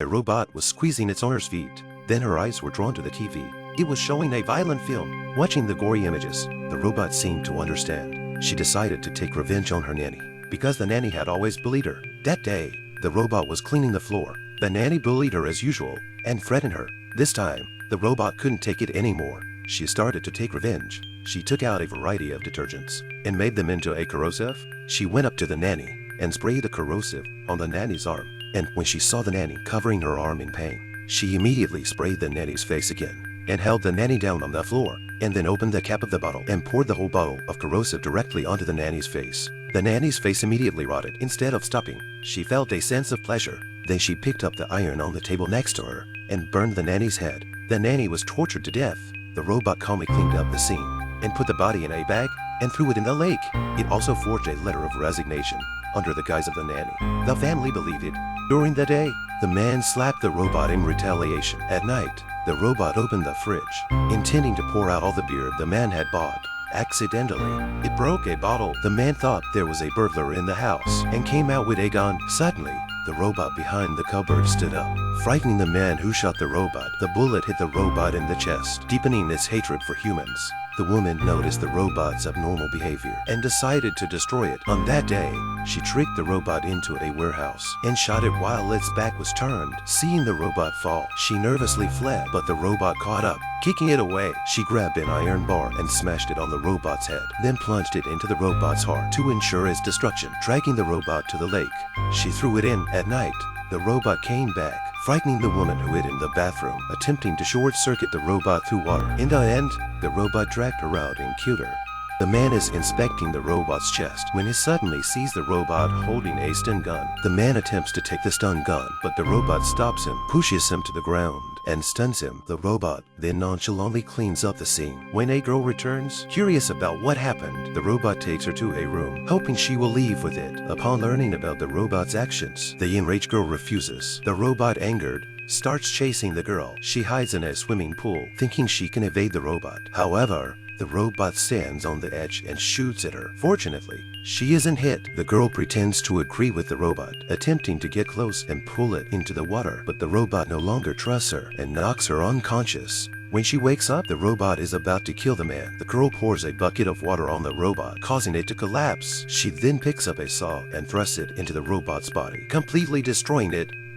A robot was squeezing its owner's feet. Then her eyes were drawn to the TV. It was showing a violent film. Watching the gory images, the robot seemed to understand. She decided to take revenge on her nanny, because the nanny had always bullied her. That day, the robot was cleaning the floor. The nanny bullied her as usual and threatened her. This time, the robot couldn't take it anymore. She started to take revenge. She took out a variety of detergents and made them into a corrosive. She went up to the nanny and sprayed the corrosive on the nanny's arm. And when she saw the nanny covering her arm in pain, she immediately sprayed the nanny's face again and held the nanny down on the floor, and then opened the cap of the bottle and poured the whole bottle of corrosive directly onto the nanny's face. The nanny's face immediately rotted. Instead of stopping, she felt a sense of pleasure. Then she picked up the iron on the table next to her and burned the nanny's head. The nanny was tortured to death. The robot calmly cleaned up the scene and put the body in a bag and threw it in the lake. It also forged a letter of resignation under the guise of the nanny. The family believed it. During the day, the man slapped the robot in retaliation. At night, the robot opened the fridge, intending to pour out all the beer the man had bought. Accidentally, it broke a bottle. The man thought there was a burglar in the house and came out with a gun. Suddenly, the robot behind the cupboard stood up, frightening the man who shot the robot. The bullet hit the robot in the chest, deepening its hatred for humans. The woman noticed the robot's abnormal behavior and decided to destroy it. On that day, she tricked the robot into a warehouse and shot it while its back was turned. Seeing the robot fall, she nervously fled, but the robot caught up. Kicking it away, she grabbed an iron bar and smashed it on the robot's head, then plunged it into the robot's heart to ensure its destruction. Dragging the robot to the lake, she threw it in. At night, the robot came back, frightening the woman who hid in the bathroom, attempting to short-circuit the robot through water. In the end, the robot dragged her out and killed her. The man is inspecting the robot's chest when he suddenly sees the robot holding a stun gun. The man attempts to take the stun gun, but the robot stops him, pushes him to the ground, and stuns him. The robot then nonchalantly cleans up the scene. When a girl returns, curious about what happened, the robot takes her to a room, hoping she will leave with it. Upon learning about the robot's actions, the enraged girl refuses. The robot, angered, starts chasing the girl. She hides in a swimming pool, thinking she can evade the robot. However, the robot stands on the edge and shoots at her. Fortunately, she isn't hit. The girl pretends to agree with the robot, attempting to get close and pull it into the water, but the robot no longer trusts her and knocks her unconscious. When she wakes up, the robot is about to kill the man. The girl pours a bucket of water on the robot, causing it to collapse. She then picks up a saw and thrusts it into the robot's body, completely destroying it.